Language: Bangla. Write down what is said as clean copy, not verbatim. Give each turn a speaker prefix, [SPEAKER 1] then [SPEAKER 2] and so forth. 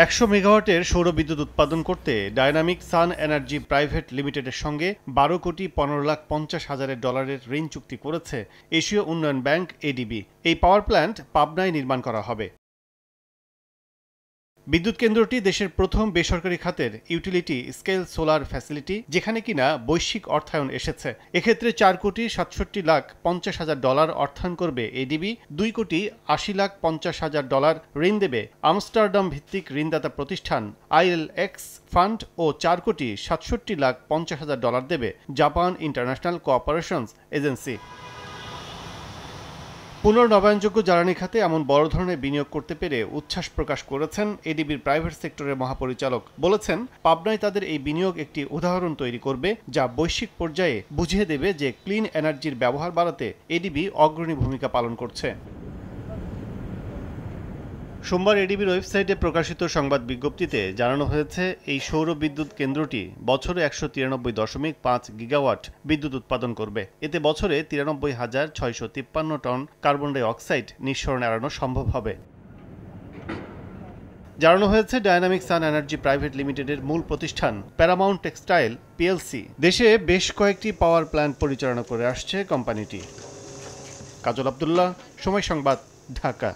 [SPEAKER 1] 100 মেগাওয়াটের সৌর বিদ্যুৎ উৎপাদন করতে ডায়নামিক সান এনার্জি প্রাইভেট লিমিটেডের সঙ্গে 12,50,50,000 ডলারের ঋণ চুক্তি করেছে এশীয় উন্নয়ন ব্যাংক এডিবি। এই পাওয়ার প্ল্যান্ট পাবনায় নির্মাণ করা হবে। বিদ্যুৎ কেন্দ্রটি দেশের প্রথম বেসরকারি খাতের ইউটিলিটি স্কেল সোলার ফ্যাসিলিটি, যেখানে কিনা বৈশ্বিক অর্থায়ন এসেছে। এক্ষেত্রে 4,67,50,000 ডলার অর্থায়ন করবে এডিবি, 2,80,50,000 ডলার ঋণ দেবে আমস্টারডাম ভিত্তিক ঋণদাতা প্রতিষ্ঠান আইএলএক্স ফান্ড ও 4,67,50,000 ডলার দেবে জাপান ইন্টারন্যাশনাল কোঅপারেশনস এজেন্সি। পুনর্নবায়নযোগ্য জ্বালানি খাতে এমন বড় ধরনের বিনিয়োগ করতে পেরে উচ্ছ্বাস প্রকাশ করেছেন এডিবির প্রাইভেট সেক্টরের মহাপরিচালক। বলেছেন, পাবনায় তাদের এই বিনিয়োগ একটি উদাহরণ তৈরি করবে, যা বৈশ্বিক পর্যায়ে বুঝিয়ে দেবে যে ক্লিন এনার্জির ব্যবহার বাড়াতে এডিবি অগ্রণী ভূমিকা পালন করছে। সোমবার এডিবির ওয়েবসাইটে প্রকাশিত সংবাদ বিজ্ঞপ্তিতে জানানো হয়েছে, এই সৌর বিদ্যুৎ কেন্দ্রটি বছরে 193.5 গিগাওয়াট বিদ্যুৎ উৎপাদন করবে। এতে বছরে 93,653 টন কার্বন ডাই অক্সাইড নিঃসরণ এড়ানো সম্ভব হবে। জানানো হয়েছে, ডায়নামিক সান এনার্জি প্রাইভেট লিমিটেডের মূল প্রতিষ্ঠান প্যারামাউন্ট টেক্সটাইল পিএলসি দেশে বেশ কয়েকটি পাওয়ার প্ল্যান্ট পরিচালনা করে আসছে কোম্পানিটি। কাজল আব্দুল্লাহ, সময় সংবাদ, ঢাকা।